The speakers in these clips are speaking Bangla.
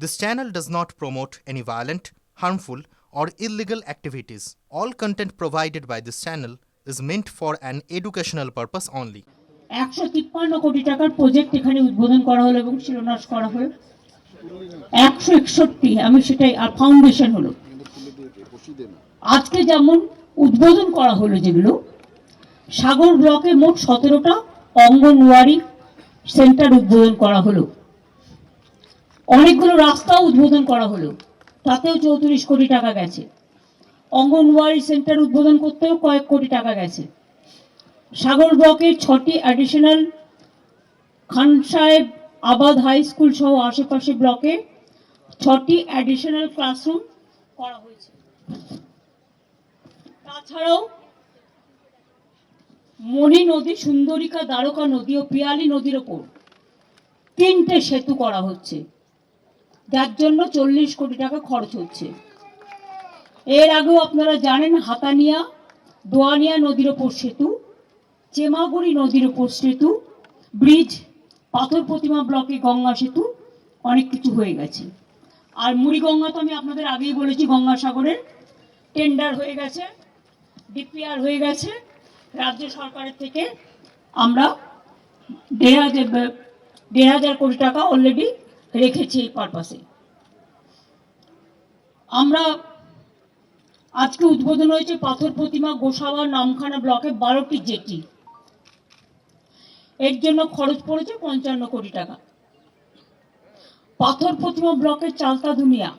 This channel does not promote any violent, harmful, or illegal activities. All content provided by this channel is meant for an educational purpose only. 153 কোটি টাকার প্রজেক্ট এখানে উদ্বোধন করা হলো এবং শিলান্যাস করা হলো 161 আমি সেটাই আর ফাউন্ডেশন হলো আজকে যেমন উদ্বোধন করা হলো যেগুলো সাগর ব্লকে মোট 17টা অঙ্গনওয়াড়ি সেন্টার উদ্বোধন করা হলো অনেকগুলো রাস্তা উদ্বোধন করা হলো তাতেও 34 কোটি টাকা গেছে অঙ্গনওয়াড়ি সেন্টার উদ্বোধন করতেও কয়েক কোটি টাকা গেছে সাগর ব্লকের 6টি অ্যাডিশনাল খান সাহেব আবাদ হাই স্কুল সহ আশেপাশে ব্লকে 6টি অ্যাডিশনাল ক্লাসরুম করা হয়েছে তাছাড়াও মণি নদী সুন্দরিকা দ্বারকা নদী ও পিয়ালি নদীর ওপর 3টে সেতু করা হচ্ছে যার জন্য 40 কোটি টাকা খরচ হচ্ছে এর আগেও আপনারা জানেন হাতানিয়া দোয়ানিয়া নদীর ওপর সেতু চেমাগুড়ি নদীর ওপর সেতু ব্রিজ পাথর প্রতিমা ব্লকে গঙ্গা সেতু অনেক কিছু হয়ে গেছে আর মুড়িগঙ্গা তো আমি আপনাদের আগেই বলেছি গঙ্গাসাগরের টেন্ডার হয়ে গেছে ডিপিআর হয়ে গেছে রাজ্য সরকারের থেকে আমরা 1,500 কোটি টাকা অলরেডি রেখেছি এই পারপাসে আমরা আজকে উদ্বোধন হয়েছে পাথর প্রতিমা গোসাবা নামখানা ব্লকে 12টি জেটি এর জন্য খরচ পড়েছে 55 কোটি টাকা পাথর প্রতিমা ব্লকের চালতা দুনিয়া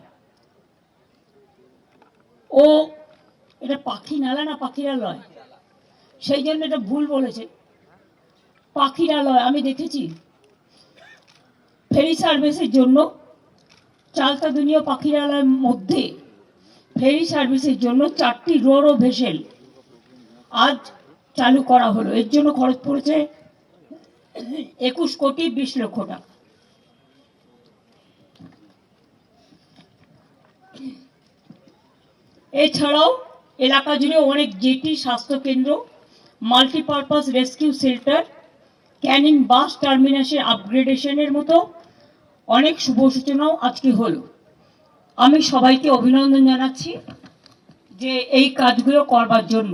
ও এটা পাখি নালা না পাখিরালয় সেই জন্য এটা ভুল বলেছে পাখিরালয় আমি দেখেছি ফেরি সার্ভিসের জন্য চালতা দুনিয়া পাখিরালয়ের মধ্যে ফেরি সার্ভিসের জন্য 4টি রোরো ভেসেল আজ চালু করা হলো এর জন্য খরচ পড়েছে 21 কোটি 20 লক্ষ টাকা এছাড়াও এলাকা জুড়ে অনেক জেটি স্বাস্থ্যকেন্দ্র মাল্টিপারপাস রেস্কিউ শেল্টার ক্যানিং বাস টার্মিনাসের আপগ্রেডেশনের মতো অনেক শুভ সূচনাও আজকে হলো আমি সবাইকে অভিনন্দন জানাচ্ছি যে এই কাজগুলো করবার জন্য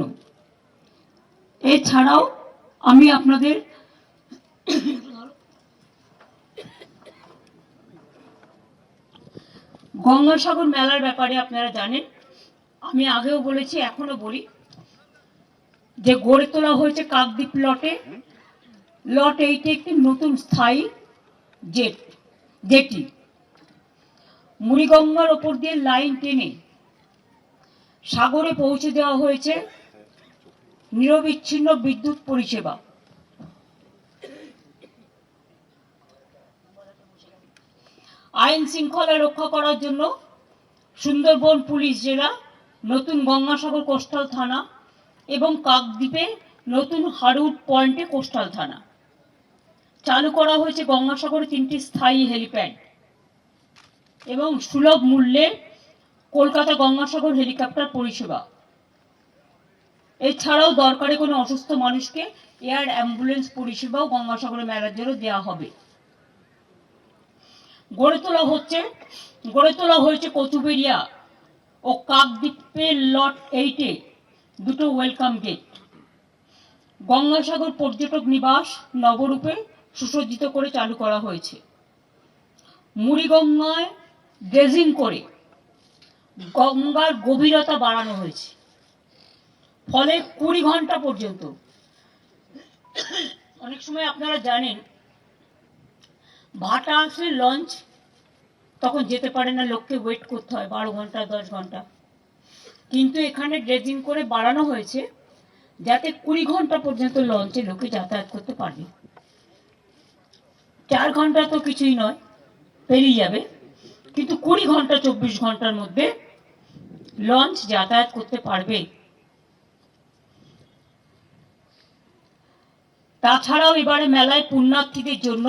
এছাড়াও আমি আপনাদের গঙ্গাসাগর মেলার ব্যাপারে আপনারা জানেন আমি আগেও বলেছি এখনো বলি যে গড়ে তোলা হয়েছে কাকদ্বীপ লট 8 একটি নতুন স্থায়ী জেটি মুড়িগঙ্গার ওপর দিয়ে লাইন টেনে সাগরে পৌঁছে দেওয়া হয়েছে নিরবিচ্ছিন্ন বিদ্যুৎ পরিষেবা আইন শৃঙ্খলা রক্ষা করার জন্য সুন্দরবন পুলিশ জেলা নতুন গঙ্গাসাগর কোস্টাল থানা এবং কাকদ্বীপে নতুন হারুট পয়েন্টে কোস্টাল থানা চালু করা হয়েছে গঙ্গাসাগরে 3টি স্থায়ী হেলিপ্যাড এবং সুলভ মূল্যে কলকাতা গঙ্গাসাগর হেলিকপ্টার পরিষেবা এছাড়াও দরকারে কোনো অসুস্থ মানুষকে এয়ার অ্যাম্বুলেন্স পরিষেবাও গঙ্গাসাগরে মেলার জন্য দেওয়া হবে গড়ে তোলা হয়েছে কচুবেড়িয়া ও কাকদ্বীপের লট 8-এ 2টো ওয়েলকাম গেট গঙ্গাসাগর পর্যটক নিবাস নবরূপে সুসজ্জিত করে চালু করা হয়েছে মুড়িগঙ্গায় ড্রেজিং করে গঙ্গার গভীরতা বাড়ানো হয়েছে ফলে 20 ঘন্টা পর্যন্ত অনেক সময় আপনারা জানেন ভাটা আসলে লঞ্চ তখন যেতে পারে না লোককে ওয়েট করতে হয় 12 ঘন্টা 10 ঘন্টা কিন্তু এখানে ড্রেজিং করে বাড়ানো হয়েছে যাতে 20 ঘন্টা পর্যন্ত লঞ্চে লোকে যাতায়াত করতে পারবে 4 ঘন্টা তো কিছুই নয় পেরিয়ে যাবে কিন্তু 20 ঘন্টা 24 ঘন্টার মধ্যে লঞ্চ যাতায়াত করতে পারবে তাছাড়াও এবারে মেলায় পুণ্যার্থীদের জন্য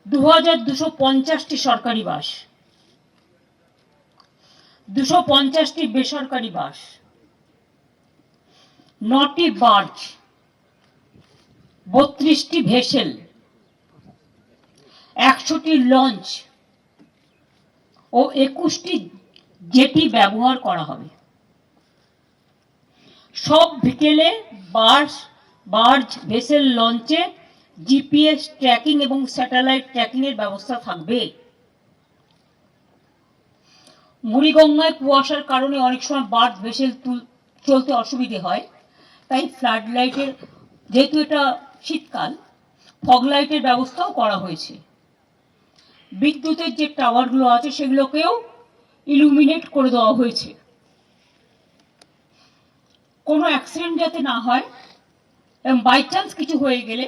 2250টি সরকারি বাস 250টি বেসরকারি বাস 9টি বার্জ 32টি ভেসেল 100টি লঞ্চ ও 21টি জেটি ব্যবহার করা হবে। সব বিকেলে বার্জ ভেসেল লঞ্চে জিপিএস ট্র্যাকিং এবং স্যাটেলাইট ট্র্যাকিং এর ব্যবস্থা থাকবে। মুড়িগঙ্গায় কুয়াশার কারণে অনেক সময় বার্জ ভেসেল চলতে অসুবিধে হয়, তাই ফ্লাড লাইটের, যেহেতু এটা শীতকাল, ফগ লাইটের ব্যবস্থাও করা হয়েছে। বিদ্যুতের যে টাওয়ারগুলো আছে সেগুলোকেও ইলুমিনেট করে দেওয়া হয়েছে। কোনো অ্যাক্সিডেন্ট যাতে না হয় এবং বাই চান্স কিছু হয়ে গেলে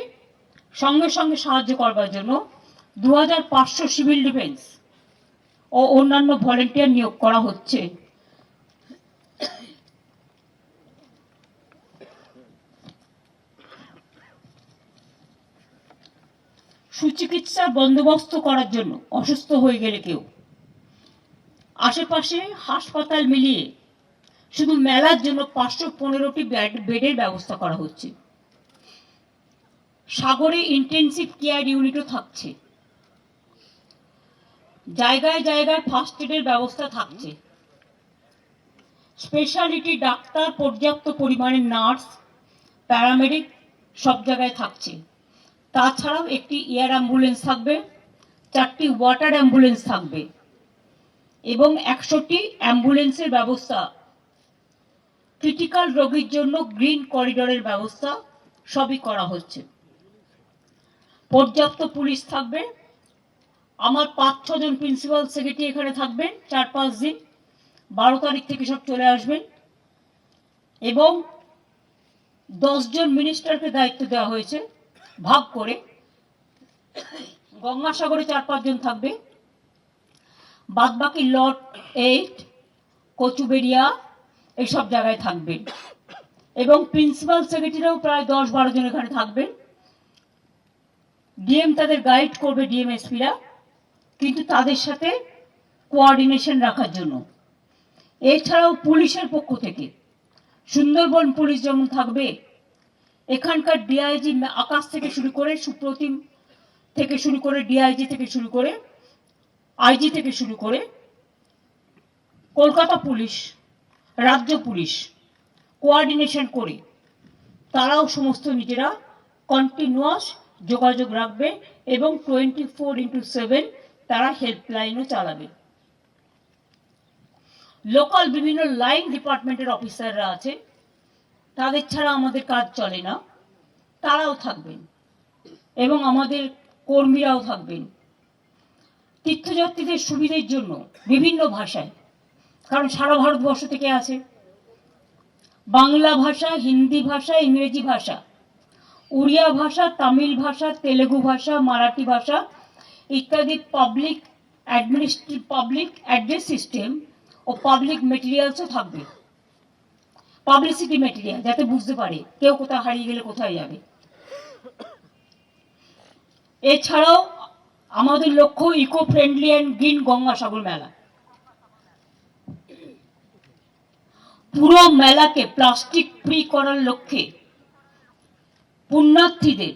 সঙ্গে সঙ্গে সাহায্য করবার জন্য 2500 সিভিল ডিফেন্স ও অন্যান্য ভলেন্টিয়ার নিয়োগ করা হচ্ছে। সুচিকিৎসার বন্দোবস্ত করার জন্য অসুস্থ হয়ে গেলে কেউ আশেপাশে হাসপাতাল মিলিয়ে শুধু মেলার জন্য 515টি বেডের ব্যবস্থা করা হচ্ছে। সাগরে ইন্টেন্সিভ কেয়ার ইউনিটও থাকছে। জায়গায় জায়গায় ফার্স্ট এডের ব্যবস্থা থাকছে। স্পেশালিটি ডাক্তার, পর্যাপ্ত পরিমাণে নার্স, প্যারামেডিক সব জায়গায় থাকছে। তাছাড়াও একটি এয়ার অ্যাম্বুলেন্স থাকবে, 4টি ওয়াটার অ্যাম্বুলেন্স থাকবে এবং 100টি অ্যাম্বুলেন্সের ব্যবস্থা, ক্রিটিক্যাল রোগীর জন্য গ্রিন করিডোরের ব্যবস্থা সবই করা হচ্ছে। পর্যাপ্ত পুলিশ থাকবে। আমার 5-6 জন প্রিন্সিপাল সেক্রেটারি এখানে থাকবেন 4-5 দিন। 12 তারিখ থেকে সব চলে আসবেন এবং 10 জন মিনিস্টারকে দায়িত্ব দেওয়া হয়েছে ভাগ করে। গঙ্গাসাগরে 4-5 জন থাকবে, বাদবাকি লট 8, কচুবেড়িয়া এইসব জায়গায় থাকবেন এবং প্রিন্সিপাল সেক্রেটারিরাও প্রায় 10-12 জন এখানে থাকবেন। ডিএম তাদের গাইড করবে, ডিএমএসপিরা, কিন্তু তাদের সাথে কোঅর্ডিনেশন রাখার জন্য। এছাড়াও পুলিশের পক্ষ থেকে সুন্দরবন পুলিশ যেমন থাকবে, এখানকার ডিআইজি আকাশ থেকে শুরু করে, সুপ্রতিম থেকে শুরু করে, ডিআইজি থেকে শুরু করে, আইজি থেকে শুরু করে, কলকাতা পুলিশ, রাজ্য পুলিশ কোঅর্ডিনেশন করে তারাও সমস্ত নিজেরা কন্টিনিউয়াস যোগাযোগ রাখবে এবং 24x7 তারা হেল্পলাইনও চালাবে। লোকাল বিভিন্ন লাইন ডিপার্টমেন্টের অফিসাররা আছে, তাদের ছাড়া আমাদের কাজ চলে না, তারাও থাকবেন এবং আমাদের কর্মীরাও থাকবেন। তীর্থযাত্রীদের সুবিধের জন্য বিভিন্ন ভাষায়, কারণ সারা ভারতবর্ষ থেকে আছে, বাংলা ভাষা, হিন্দি ভাষা, ইংরেজি ভাষা, উড়িয়া ভাষা, তামিল ভাষা, তেলেগু ভাষা, মারাঠি ভাষা ইত্যাদি পাবলিক অ্যাড্রেস সিস্টেম ও পাবলিক মেটেরিয়ালসও থাকবে। পাবলিসিটি মেটেরিয়াল, যাতে বুঝতে পারে কেউ কোথাও হারিয়ে গেলে কোথায় যাবে। এছাড়াও আমাদের লক্ষ্য eco friendly and green Gangasagar মেলা। পুরো মেলাকে প্লাস্টিক ফ্রি করার লক্ষ্যে পুণ্যার্থীদের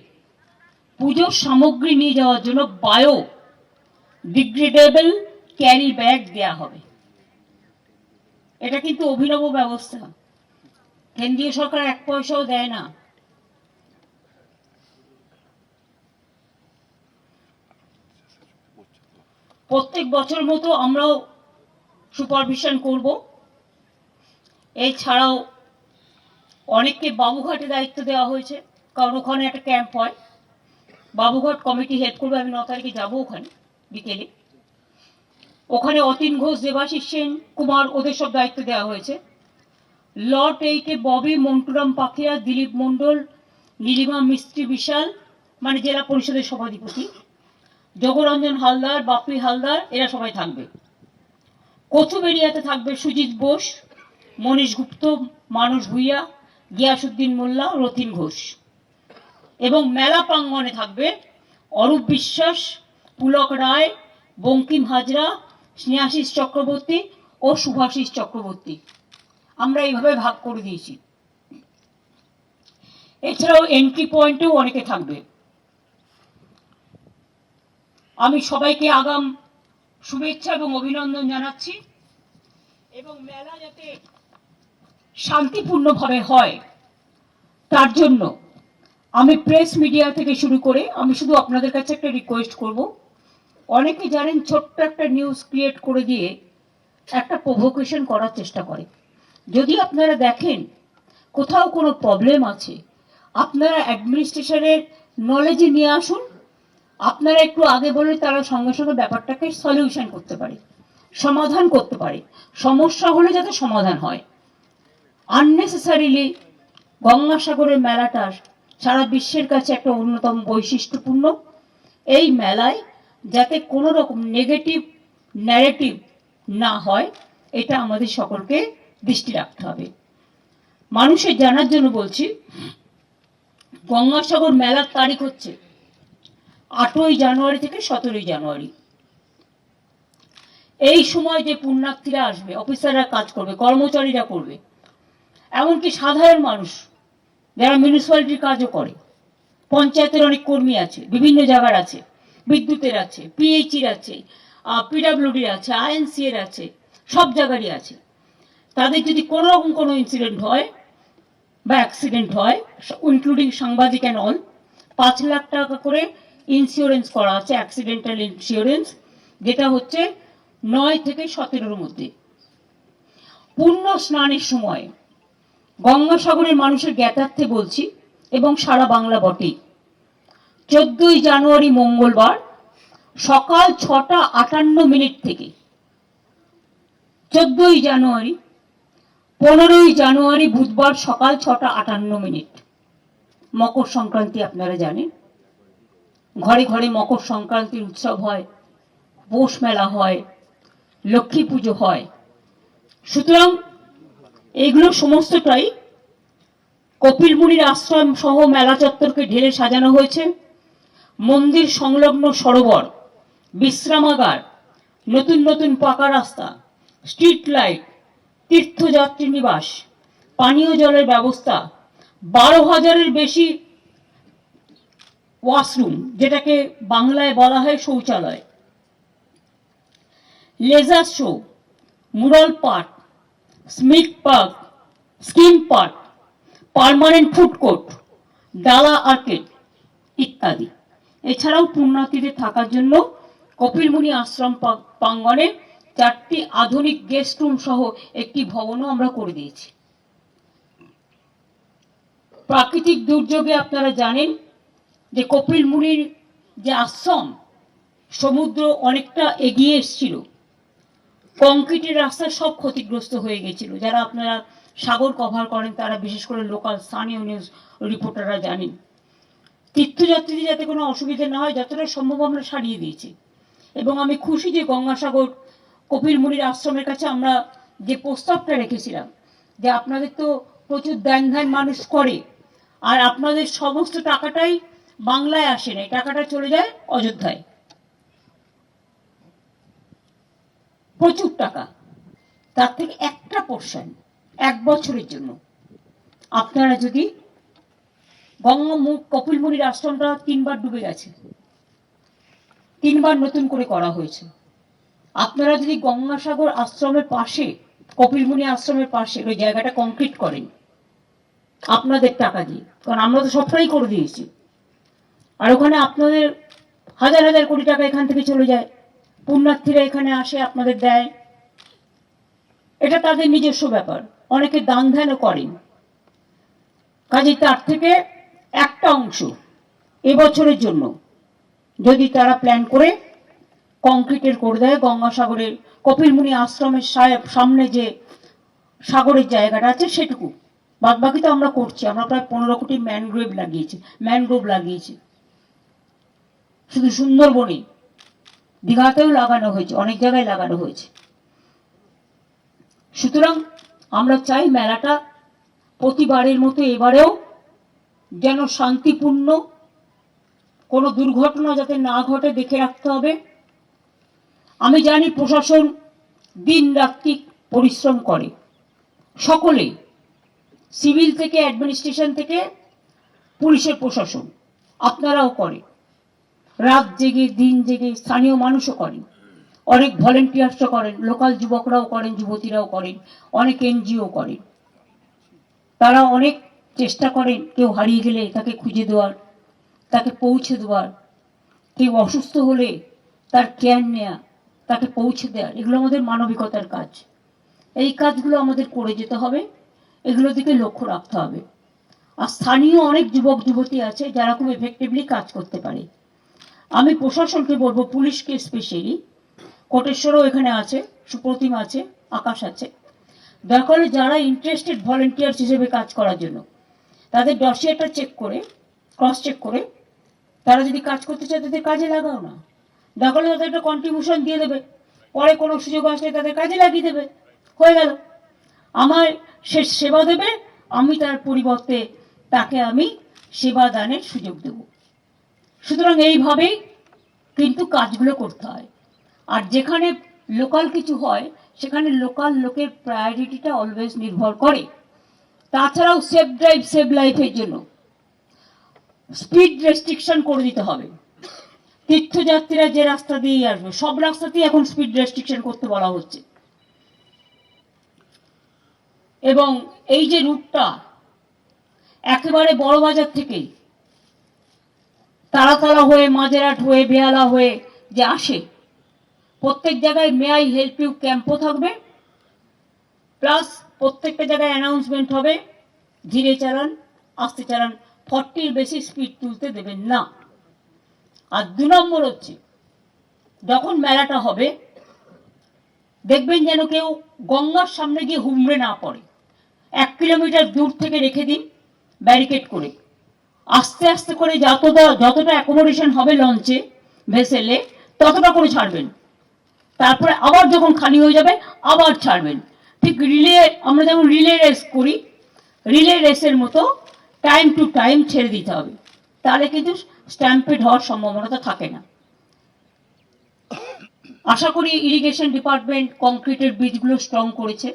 পুজোর সামগ্রী নিয়ে যাওয়ার জন্য বায়ো ডিগ্রেডেবল ক্যারি ব্যাগ দেয়া হবে। এটা কিন্তু অভিনব ব্যবস্থা, কেন্দ্রীয় সরকার 1 পয়সাও দেয় না। প্রত্যেক বছর মতো আমরাও সুপারভিশন করব। এছাড়াও অনেককে বাবুঘাটে দায়িত্ব দেওয়া হয়েছে, কারণ ওখানে একটা ক্যাম্প হয়। বাবুঘাট কমিটি হেল্প করবে। আমি 9 তারিখে যাবো ওখানে বিকেলে। ওখানে অতীন ঘোষ, দেবাশিস সেন, কুমার, ওদের সব দায়িত্ব দেওয়া হয়েছে। লট 8-এ ববি, মন্টুরাম পাখিয়া, দিলীপ মণ্ডল, নীলিমা মিস্ত্রি বিশাল, মানে জেলা পরিষদের সভাধিপতি, জগরঞ্জন হালদার, বাপি হালদার, এরা সবাই থাকবে। কচুবেড়িয়াতে থাকবে সুজিত বোস, মনীষ গুপ্ত, মানুষ ভুইয়া, গিয়াসুদ্দিন মোল্লা, রতিন ঘোষ এবং মেলা প্রাঙ্গণে থাকবে অরূপ বিশ্বাস, পুলক রায়, বঙ্কিম হাজরা, স্নেহাশিস চক্রবর্তী ও শুভাশিস চক্রবর্তী। আমরা এইভাবে ভাগ করে দিয়েছি। এছাড়াও এন্ট্রি পয়েন্টেও অনেকে থাকবে। আমি সবাইকে আগাম শুভেচ্ছা এবং অভিনন্দন জানাচ্ছি এবং মেলা যাতে শান্তিপূর্ণভাবে হয় তার জন্য আমি প্রেস মিডিয়া থেকে শুরু করে আমি শুধু আপনাদের কাছে একটা রিকোয়েস্ট করব, অনেকে জানেন ছোট্ট একটা নিউজ ক্রিয়েট করে দিয়ে একটা প্রভোকেশন করার চেষ্টা করে। যদি আপনারা দেখেন কোথাও কোনো প্রবলেম আছে, আপনারা অ্যাডমিনিস্ট্রেশনের নলেজে নিয়ে আসুন, আপনারা একটু আগে বলে তারা সঙ্গে সঙ্গে ব্যাপারটাকে সলিউশন করতে পারে, সমাধান করতে পারে। সমস্যা হলে যাতে সমাধান হয়। আননেসেসারিলি গঙ্গাসাগরের মেলাটা সারা বিশ্বের কাছে একটা অন্যতম বৈশিষ্ট্যপূর্ণ। এই মেলায় যাতে কোনো রকম নেগেটিভ ন্যারেটিভ না হয় এটা আমাদের সকলকে দৃষ্টি রাখতে হবে। মানুষের জানার জন্য বলছি, গঙ্গাসাগর মেলার তারিখ হচ্ছে 8ই জানুয়ারি থেকে 17ই জানুয়ারি। এই সময় যে পুণ্যার্থীরা আসবে, অফিসাররা কাজ করবে, কর্মচারীরা করবে, এমনকি সাধারণ মানুষ যারা মিউনিসিপ্যালিটির কাজও করে, পঞ্চায়েতের অনেক কর্মী আছে, বিভিন্ন জায়গার আছে, বিদ্যুতের আছে, পিএইচির আছে, পিডাব্লিউডির আছে, আইএনসি এর আছে, সব জায়গারই আছে। তাদের যদি কোনো রকম কোনো ইনসিডেন্ট হয় বা অ্যাক্সিডেন্ট হয়, ইনক্লুডিং সাংবাদিক অ্যান্ড অল, 5 লাখ টাকা করে ইন্স্যুরেন্স করা আছে, অ্যাক্সিডেন্টাল ইন্স্যুরেন্স, যেটা হচ্ছে 9 থেকে 17-র মধ্যে। পুণ্য স্নানের সময় গঙ্গাসাগরের মানুষের জ্ঞাতার্থে বলছি এবং সারা বাংলা বটেই, 14ই জানুয়ারি মঙ্গলবার সকাল 6টা 58 থেকে 14ই জানুয়ারি 15ই জানুয়ারি বুধবার সকাল 6টা 58 মকর সংক্রান্তি। আপনারা জানেন ঘরে ঘরে মকর সংক্রান্তির উৎসব হয়, পৌষ মেলা হয়, লক্ষ্মী পুজো হয়। সুতরাং এগুলো সমস্তটাই কপিল মুনির আশ্রম সহ মেলা চত্বরকে ঢেলে সাজানো হয়েছে। মন্দির সংলগ্ন সরোবর, বিশ্রামাগার, নতুন নতুন পাকা রাস্তা, স্ট্রিট লাইট, তীর্থযাত্রী নিবাস, পানীয় জলের ব্যবস্থা, 12,000-এর বেশি ওয়াশরুম, যেটাকে বাংলায় বলা হয় শৌচালয়, laser show, mural park, Smith park, স্কিম পার্ক, পার্মানেন্ট ফুড কোর্ট, ডালা আর্কেড ইত্যাদি। এছাড়াও পুণ্যার্থীদের থাকার জন্য কপিল মুনি আশ্রম প্রাঙ্গণে 4টি আধুনিক গেস্ট রুম সহ একটি ভবনও আমরা করে দিয়েছি। প্রাকৃতিক দুর্যোগে আপনারা জানেন যে কপিল মুনির যে আশ্রম, সমুদ্র অনেকটা এগিয়ে এসেছিল, কংক্রিটের রাস্তা সব ক্ষতিগ্রস্ত হয়ে গেছিল। যারা আপনারা সাগর কভার করেন তারা, বিশেষ করে লোকাল স্থানীয় নিউজ রিপোর্টাররা জানেন। তীর্থযাত্রীদের যাতে কোনো অসুবিধা না হয় যতটা সম্ভব আমরা সারিয়ে দিয়েছি। এবং আমি খুশি যে গঙ্গাসাগর কপিল মুনির আশ্রমের কাছে আমরা যে প্রস্তাবটা রেখেছিলাম যে আপনাদের তো প্রচুর ধ্যান মানুষ করে, আর আপনাদের সমস্ত টাকাটাই বাংলায় আসে না, টাকাটা চলে যায় অযোধ্যায়, প্রচুর টাকা, তার থেকে একটা পোর্শন 1 বছরের জন্য আপনারা যদি, কপিল মুনির আশ্রমটা 3বার ডুবে গেছে, 3বার নতুন করে করা হয়েছে। আপনারা যদি গঙ্গাসাগর আশ্রমের পাশে, কপিল মুনি আশ্রমের পাশে ওই জায়গাটা কংক্রিট করেন আপনাদের টাকা দিয়ে, কারণ আমরা তো সবটাই করে দিয়েছি, আর ওখানে আপনাদের হাজার হাজার কোটি টাকা এখান থেকে চলে যায়, পুণ্যার্থীরা এখানে আসে, আপনাদের দেয়, এটা তাদের নিজস্ব ব্যাপার, অনেকে দান ধ্যানও করেন। কাজে তার থেকে একটা অংশ এবছরের জন্য যদি তারা প্ল্যান করে কংক্রিটের করে দেয়, গঙ্গাসাগরের কপিল মুনি আশ্রমের সামনে যে সাগরের জায়গাটা আছে সেটুকু, বাদ বাকি তো আমরা করছি। আমরা প্রায় 15 কোটি ম্যানগ্রোভ লাগিয়েছি, শুধু সুন্দরবনে, দীঘাতেও লাগানো হয়েছে, অনেক জায়গায় লাগানো হয়েছে। সুতরাং আমরা চাই মেলাটা প্রতিবারের মতো এবারেও যেন শান্তিপূর্ণ, কোনো দুর্ঘটনা যাতে না ঘটে দেখে রাখতে হবে। আমি জানি প্রশাসন দিন রাত্রি পরিশ্রম করে, সকলে, সিভিল থেকে অ্যাডমিনিস্ট্রেশন থেকে পুলিশের প্রশাসন, আপনারাও করে, রাত জেগে দিন জেগে, স্থানীয় মানুষও করেন। অনেক ভলেন্টিয়ার্সও করেন, লোকাল যুবকরাও করেন, যুবতীরাও করেন, অনেক এনজিও করেন। তারা অনেক চেষ্টা করেন কেউ হারিয়ে গেলে তাকে খুঁজে দেওয়ার, তাকে পৌঁছে দেওয়ার, কেউ অসুস্থ হলে তার কেয়ার নেয়া, তাকে পৌঁছে দেওয়ার। এগুলো আমাদের মানবিকতার কাজ। এই কাজগুলো আমাদের করে যেতে হবে, এগুলোর দিকে লক্ষ্য রাখতে হবে। আর স্থানীয় অনেক যুবক যুবতী আছে যারা খুব এফেক্টিভলি কাজ করতে পারে। আমি প্রশাসনকে বলবো, পুলিশকে স্পেশালি, কোটেশ্বরও এখানে আছে, সুপ্রতিম আছে, আকাশ আছে, দয়া করে যারা ইন্টারেস্টেড ভলেন্টিয়ার্স হিসেবে কাজ করার জন্য তাদের ডসিয়াটা চেক করে, ক্রস চেক করে, তারা যদি কাজ করতে চায় তাদের কাজে লাগাও না। দয়া করে তাদের একটা কন্ট্রিবিউশন দিয়ে দেবে, পরে কোনো সুযোগ আসলে তাদের কাজে লাগিয়ে দেবে, হয়ে গেল। আমার সে সেবা দেবে, আমি তার পরিবর্তে তাকে আমি সেবা দানের সুযোগ দেব। সুতরাং এইভাবেই কিন্তু কাজগুলো করতে হয়। আর যেখানে লোকাল কিছু হয় সেখানে লোকাল লোকের প্রায়োরিটিটা অলওয়েজ নির্ভর করে। তাছাড়াও সেফ ড্রাইভ সেভ লাইফের জন্য স্পিড রেস্ট্রিকশন করে দিতে হবে। তীর্থযাত্রীরা যে রাস্তা দিয়েই আসবে সব রাস্তাতেই এখন স্পিড রেস্ট্রিকশন করতে বলা হচ্ছে। এবং এই যে রুটটা একেবারে বড় বাজার থেকে তারাতলা হয়ে, মাঝেরহাট হয়ে, বেহালা হয়ে যে আসে, প্রত্যেক জায়গায় মে আই হেল্প ইউ ক্যাম্পও থাকবে, প্লাস প্রত্যেকটা জায়গায় অ্যানাউন্সমেন্ট হবে, ধীরে চালান, আস্তে চালান, 40-র বেশি স্পিড তুলতে দেবেন না। আর 2 নম্বর হচ্ছে, যখন মেলাটা হবে দেখবেন যেন কেউ গঙ্গার সামনে গিয়ে হুমড়ে না পড়ে। 1 কিলোমিটার দূর থেকে রেখে দিন ব্যারিকেড করে, আস্তে আস্তে করে যতটা অ্যাকোমোডেশন হবে লঞ্চে, ভেসেলে, ততটা করে ছাড়বেন। তারপরে আবার যখন খালি হয়ে যাবে আবার ছাড়বেন। ঠিক রিলে, আমরা যেমন রিলে রেস করি, রিলে রেসের মতো টাইম টু টাইম ছেড়ে দিতে হবে, তাহলে কিন্তু স্ট্যাম্পেড হওয়ার সম্ভাবনাটা থাকে না। আশা করি ইরিগেশন ডিপার্টমেন্ট কংক্রিটের বীজগুলো স্ট্রং করেছে,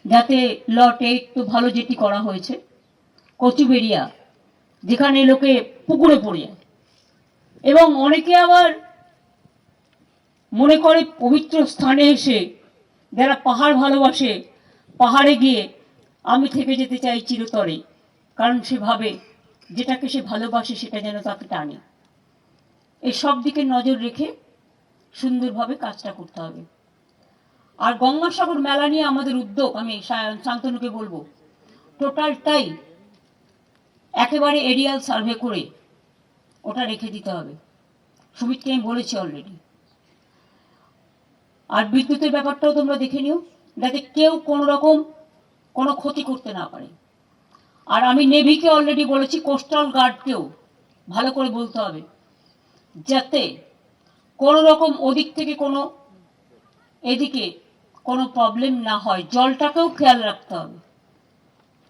যাতে লট 8 তো ভালো যেটি করা হয়েছে, কচুবেরিয়া যেখানে লোকে পুকুরে পড়ে যায়, এবং অনেকে আবার মনে করে পবিত্র স্থানে এসে, যারা পাহাড় ভালোবাসে, পাহাড়ে গিয়ে আমি থেকে যেতে চাই চিরতরে, কারণ সে ভাবে যেটাকে সে ভালোবাসে সেটা যেন তাকে টানে। এই সব দিকে নজর রেখে সুন্দরভাবে কাজটা করতে হবে। আর গঙ্গাসাগর মেলা নিয়ে আমাদের উদ্যোগ, আমি শান্তনুকে বলবো, টোটালটাই একেবারে এরিয়াল সার্ভে করে ওটা রেখে দিতে হবে। সুমিতকে আমি বলেছি অলরেডি। আর বিদ্যুতের ব্যাপারটাও তোমরা দেখে নিও, যাতে কেউ কোনো রকম কোনো ক্ষতি করতে না পারে। আর আমি নেভিকে অলরেডি বলেছি, কোস্টাল গার্ডকেও ভালো করে বলতে হবে, যাতে কোনো রকম ওদিক থেকে কোনো এদিকে কোনো প্রবলেম না হয়। জলটাকেও খেয়াল রাখতে হবে,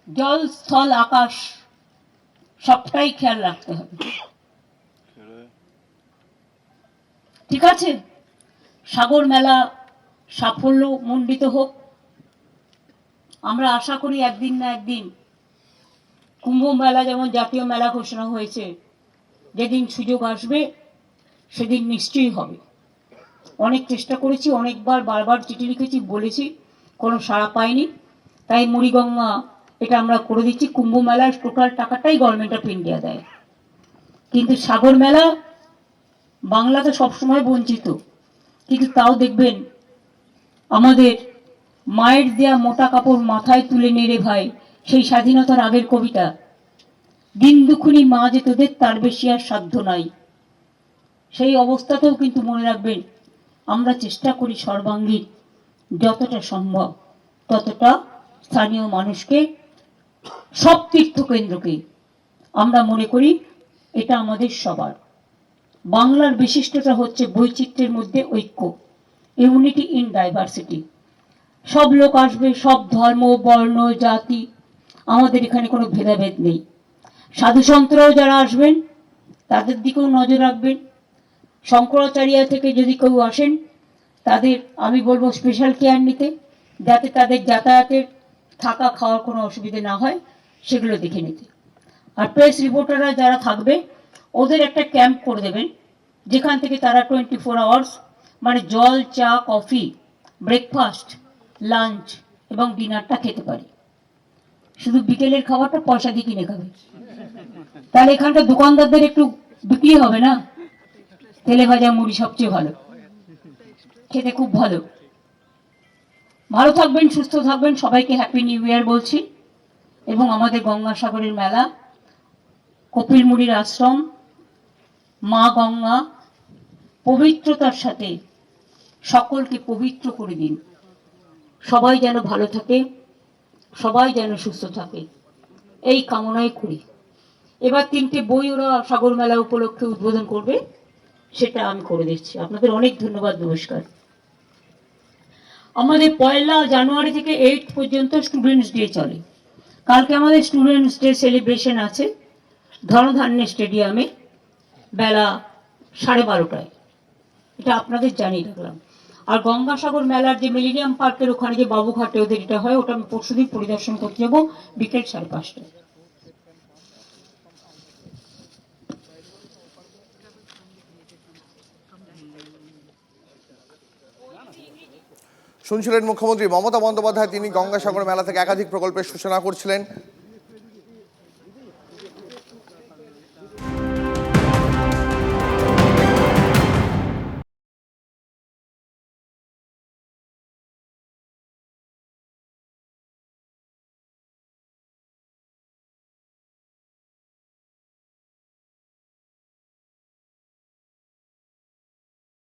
জল, স্থল, আকাশ সবটাই খেয়াল রাখতে হবে। ঠিক আছে, সাগর মেলা সাফল্য মণ্ডিত হোক। আমরা আশা করি একদিন না একদিন কুম্ভ মেলা যেমন জাতীয় মেলা ঘোষণা হয়েছে, যেদিন সুযোগ আসবে সেদিন নিশ্চয়ই হবে। অনেক চেষ্টা করেছি, অনেকবার বারবার চিঠি লিখেছি, বলেছি, কোনো সাড়া পাইনি, তাই মুড়িগঙ্গা এটা আমরা করে দিচ্ছি। কুম্ভ মেলার টোটাল টাকাটাই গভর্নমেন্ট অফ ইন্ডিয়া দেয়, কিন্তু সাগর মেলা বাংলাতে সবসময় বঞ্চিত। কিন্তু তাও দেখবেন আমাদের মায়ের দেয়া মোটা কাপড় মাথায় তুলে নেড়ে ভাই, সেই স্বাধীনতার আগের কবিতা, দিন দুখুনি মা যে তোদের তার বেশি আর সাধ্য নাই, সেই অবস্থাতেও কিন্তু মনে রাখবেন আমরা চেষ্টা করি সর্বাঙ্গীন যতটা সম্ভব ততটা স্থানীয় মানুষকে, সব তীর্থকেন্দ্রকে আমরা মনে করি এটা আমাদের সবার। বাংলার বিশিষ্টতা হচ্ছে বৈচিত্র্যের মধ্যে ঐক্য, ইউনিটি ইন ডাইভার্সিটি। সব লোক আসবে, সব ধর্ম, বর্ণ, জাতি, আমাদের এখানে কোনো ভেদাভেদ নেই। সাধু সন্তরাও যারা আসবেন তাদের দিকেও নজর রাখবেন। শঙ্করাচার্য থেকে যদি কেউ আসেন তাদের আমি বলবো স্পেশাল কেয়ার নিতে, যাতে তাদের যাতায়াতের, থাকা খাওয়ার কোনো অসুবিধে না হয়, সেগুলো দেখে নিতে। আর প্রেস রিপোর্টাররা যারা থাকবে ওদের একটা ক্যাম্প করে দেবেন, যেখান থেকে তারা 24 আওয়ার্স মানে জল, চা, কফি, ব্রেকফাস্ট, লাঞ্চ এবং ডিনারটা খেতে পারে। শুধু বিকেলের খাবারটা পয়সা দিয়ে কিনে খাবে। তাহলে এখানকার দোকানদারদের একটু বিক্রি হবে না? তেলে ভাজা মুড়ি সবচেয়ে ভালো, খেতে খুব ভালো। ভালো থাকবেন, সুস্থ থাকবেন, সবাইকে হ্যাপি নিউ ইয়ার বলছি। এবং আমাদের গঙ্গাসাগরের মেলা, কপিল মুনির আশ্রম, মা গঙ্গা পবিত্রতার সাথে সকলকে পবিত্র করে দিন। সবাই যেন ভালো থাকে, সবাই যেন সুস্থ থাকে, এই কামনাই করি। এবার 3টে বই ওরা সাগর মেলা উপলক্ষে উদ্বোধন করবে, সেটা আমি করে দিচ্ছি। আপনাদের অনেক ধন্যবাদ, নমস্কার। আমাদের 1 জানুয়ারি থেকে 8 পর্যন্ত স্টুডেন্টস ডে চলে। কালকে আমাদের স্টুডেন্টস ডে সেলিব্রেশন আছে ধনধান্যে স্টেডিয়ামে বেলা 12:30টায়। এটা আপনাদের জানিয়ে রাখলাম। আর গঙ্গাসাগর মেলার যে মিলেনিয়াম পার্কের ওখানে যে বাবুঘাটে ওদের এটা হয়, ওটা আমি পরশুদিন পরিদর্শন করতে যাবো বিকেল 5:30টায়। শুনছিলেন মুখ্যমন্ত্রী মমতা বন্দ্যোপাধ্যায়, তিনি গঙ্গাসাগর মেলা থেকে একাধিক প্রকল্পের সূচনা করছিলেন।